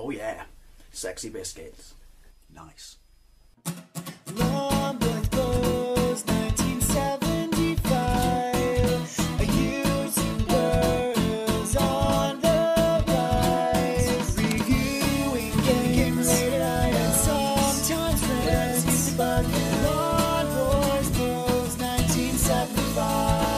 Oh yeah, sexy biscuits. Nice. Long before 1975, using girls on the rise, reviewing games late at night and sometimes friends, but Lawn Boys Bros 1975.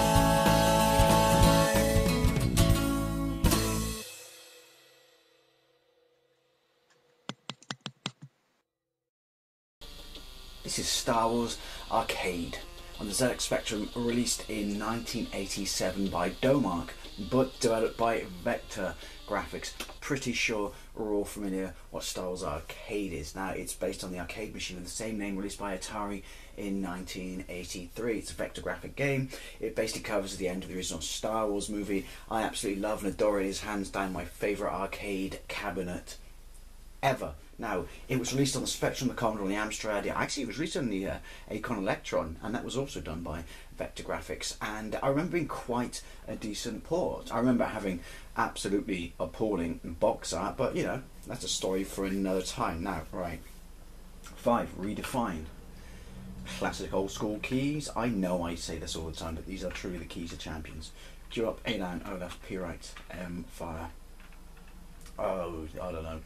This is Star Wars Arcade on the ZX Spectrum, released in 1987 by Domark, but developed by Vector Graphics. Pretty sure we're all familiar what Star Wars Arcade is. Now, it's based on the arcade machine of the same name, released by Atari in 1983. It's a vector graphic game. It basically covers the end of the original Star Wars movie. I absolutely love and adore it. It's hands down my favourite arcade cabinet ever. Now, it was released on the Spectrum, the Commodore, and the Amstrad. Actually, it was released on the Acorn Electron, and that was also done by Vector Graphics. And I remember being quite a decent port. I remember having absolutely appalling box art, but you know, that's a story for another time. Now, right. 5. Redefined. Classic old school keys. I know I say this all the time, but these are truly the keys of champions. Q up, A down, O left, P right, M fire. Oh, I don't know.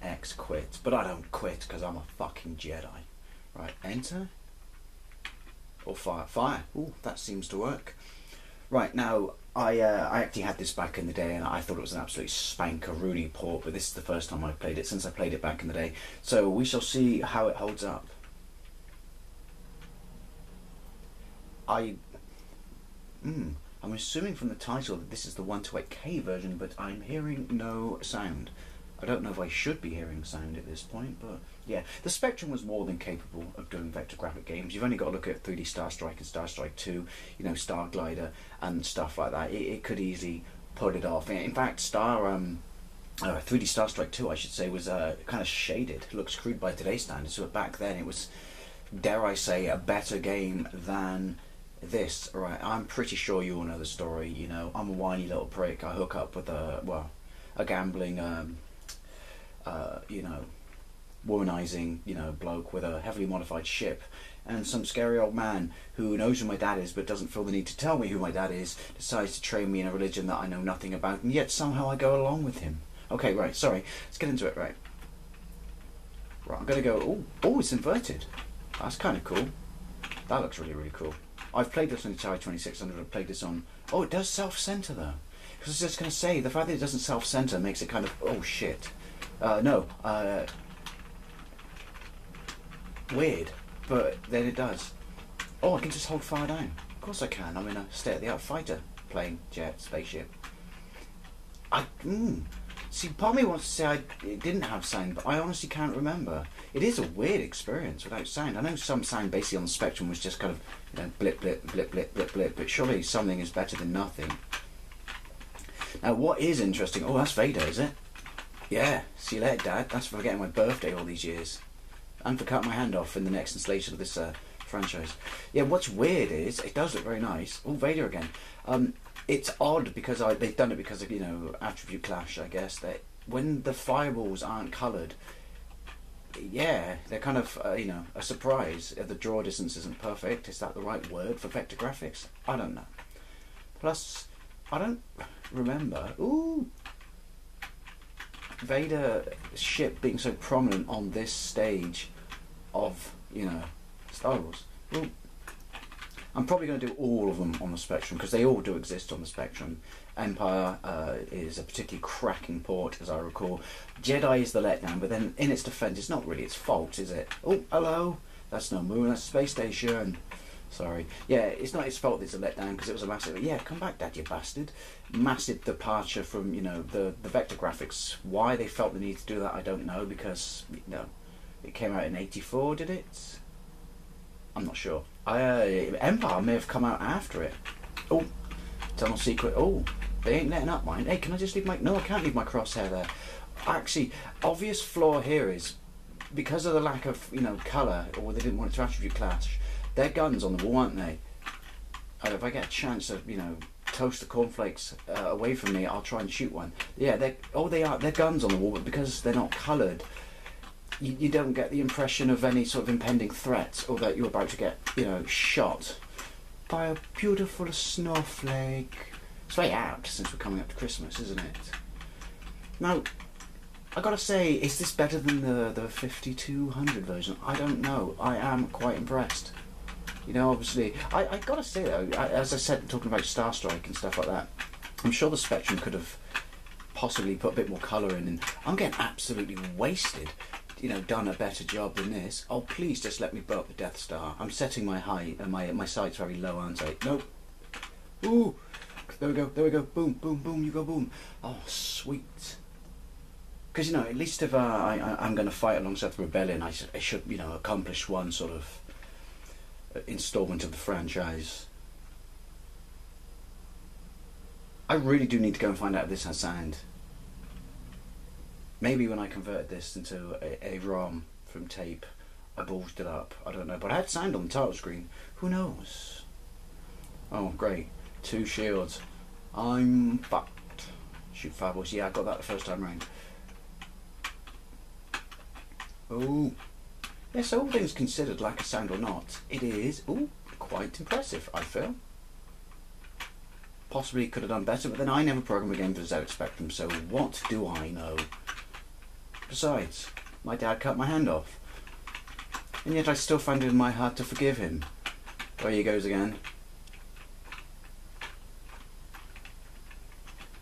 X quit, but I don't quit because I'm a fucking Jedi. Right, enter or fire. Fire. Ooh, that seems to work. Right, now I actually had this back in the day, and I thought it was an absolute spanker, Rooney port. But this is the first time I've played it since I played it back in the day. So we shall see how it holds up. I'm assuming from the title that this is the 128K version, but I'm hearing no sound. I don't know if I should be hearing sound at this point, but yeah, the Spectrum was more than capable of doing vector graphic games. You've only got to look at 3D Star Strike and Star Strike 2, you know, Star Glider and stuff like that. It could easily put it off. In fact, 3D Star Strike 2, I should say, was kind of shaded. It looks crude by today's standards, but back then it was, dare I say, a better game than this. Right, I'm pretty sure you all know the story. You know, I'm a whiny little prick. I hook up with a gambling you know, womanizing, you know, bloke with a heavily modified ship, and some scary old man who knows who my dad is but doesn't feel the need to tell me who my dad is decides to train me in a religion that I know nothing about, and yet somehow I go along with him. Okay, right, sorry, let's get into it. Right, I'm gonna go, oh, it's inverted. That's kind of cool. That looks really, really cool. I've played this on the Atari 2600. I've played this on, oh, it does self-center though. Because I was just gonna say, the fact that it doesn't self-center makes it kind of, oh shit. Weird, but then it does. Oh, I can just hold fire down. Of course I can. I'm in a state-of-the-art fighter plane, jet, spaceship. See, part of me wants to say it didn't have sound, but I honestly can't remember. It is a weird experience without sound. I know some sound basically on the Spectrum was just kind of, you know, blip, blip, blip, blip, blip, blip, but surely something is better than nothing. Now, what is interesting, oh, that's Vader, is it? Yeah, see you later, Dad. That's for forgetting my birthday all these years. And for cutting my hand off in the next installation of this franchise. Yeah, what's weird is, it does look very nice. Oh, Vader again. It's odd because they've done it because of, you know, attribute clash, I guess. That when the fireballs aren't coloured, yeah, they're kind of, you know, a surprise. The draw distance isn't perfect. Is that the right word for vector graphics? I don't know. Plus, I don't remember. Ooh! Vader's ship being so prominent on this stage of, you know, Star Wars. Well, I'm probably going to do all of them on the Spectrum because they all do exist on the Spectrum. Empire is a particularly cracking port, as I recall. Jedi is the letdown, but then in its defence, it's not really its fault, is it? Oh, hello. That's no moon. That's a space station. Sorry. Yeah, it's not its fault it's a letdown because it was a massive... Yeah, come back, Dad, you bastard. Massive departure from, you know, the vector graphics. Why they felt the need to do that, I don't know, because, you know, it came out in 84, did it? I'm not sure. Empire may have come out after it. Oh, tunnel secret. Oh, they ain't letting up mine. Hey, can I just leave my... No, I can't leave my crosshair there. Actually, obvious flaw here is, because of the lack of, you know, colour, or they didn't want it to attribute clash, they're guns on the wall, aren't they? If I get a chance of, you know, toaster cornflakes away from me, I'll try and shoot one. Yeah, they're guns on the wall, but because they're not coloured, you don't get the impression of any sort of impending threat, or that you're about to get, shot by a beautiful snowflake. It's very apt since we're coming up to Christmas, isn't it? Now, I gotta say, is this better than the 5200 version? I don't know. I am quite impressed. Obviously, I gotta say though, as I said, talking about Star Strike and stuff like that, I'm sure the Spectrum could have possibly put a bit more colour in, and I'm getting absolutely wasted. Done a better job than this. Oh, please just let me blow up the Death Star. I'm setting my height and my sights very low, aren't I? Nope. Ooh, there we go. Boom, boom, boom. You go boom. Oh, sweet. Because at least if I'm going to fight alongside the rebellion, I should accomplish one sort of installment of the franchise. I really do need to go and find out if this has sound. Maybe when I converted this into a ROM from tape, I ballsed it up. I don't know, but I had sound on the title screen. Who knows? Oh, great. 2 shields. I'm fucked. Shoot fireballs. Yeah, I got that the first time round. Oh. Yes, all things considered, like a sound or not, it is, quite impressive, I feel. Possibly could have done better, but then I never programmed a game for ZX Spectrum, so what do I know? Besides, my dad cut my hand off. And yet I still find it in my heart to forgive him. There he goes again.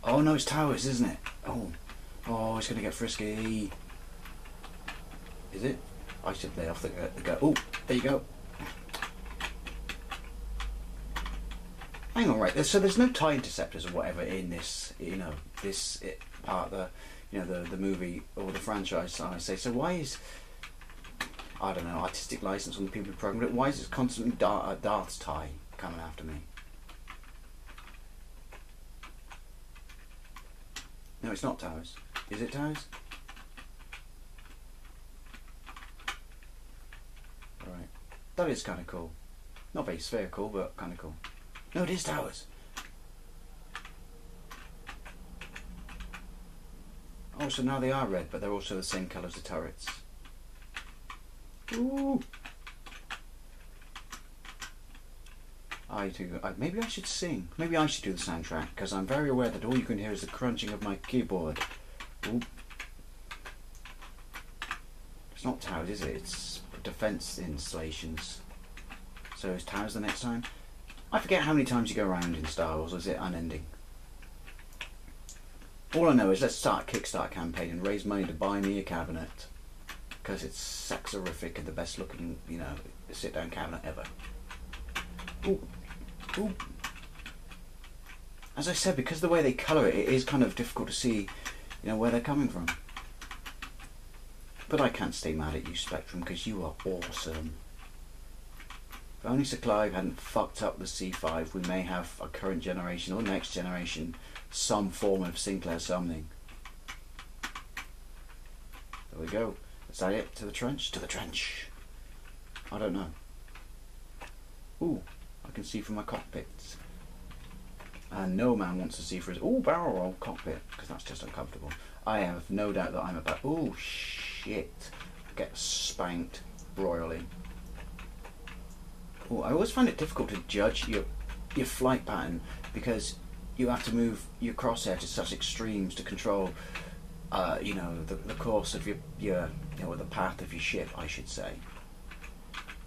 Oh no, it's towers, isn't it? Oh, it's going to get frisky. Is it? I should lay off the go. Oh, there you go. Hang on, right. So there's no tie interceptors or whatever in this, this part of the movie or the franchise, I say. So why is, I don't know, artistic license on the people who programmed it? Why is it constantly Darth's tie coming after me? No, it's not towers. Is it towers? Alright. That is kind of cool. Not very spherical, but kind of cool. No, it is towers. Oh, so now they are red, but they're also the same colour as the turrets. Ooh! Maybe I should sing. Maybe I should do the soundtrack, because I'm very aware that all you can hear is the crunching of my keyboard. Ooh. It's not towers, is it? It's defence installations. So is towers the next time? I forget how many times you go around in Star Wars, or is it unending? All I know is let's start a Kickstarter campaign and raise money to buy me a cabinet. Because it's sexorific and the best looking, sit down cabinet ever. Ooh. Ooh. As I said, because of the way they colour it, it is kind of difficult to see, where they're coming from. But I can't stay mad at you, Spectrum, because you are awesome. If only Sir Clive hadn't fucked up the C5, we may have a current generation or next generation some form of Sinclair something. There we go. Is that it? To the trench? To the trench. I don't know. Ooh, I can see from my cockpit. And no man wants to see for his barrel roll cockpit, because that's just uncomfortable. I have no doubt that I'm about. Oh shit! Get spanked royally. Oh, I always find it difficult to judge your flight pattern, because you have to move your crosshair to such extremes to control, the course of your the path of your ship, I should say.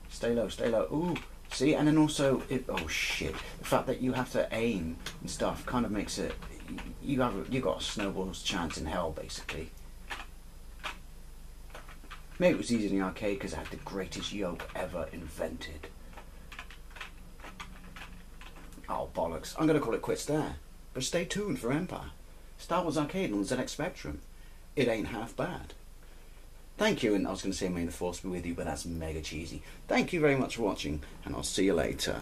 Stay low, stay low. Ooh, see, and then also, oh shit, the fact that you have to aim and stuff kind of makes it, you got a snowball's chance in hell, basically. Maybe it was easy in the arcade because it had the greatest yoke ever invented. Oh, bollocks. I'm going to call it quits there. But stay tuned for Empire. Star Wars Arcade on the ZX Spectrum. It ain't half bad. Thank you, and I was going to say may the force be with you, but that's mega cheesy. Thank you very much for watching, and I'll see you later.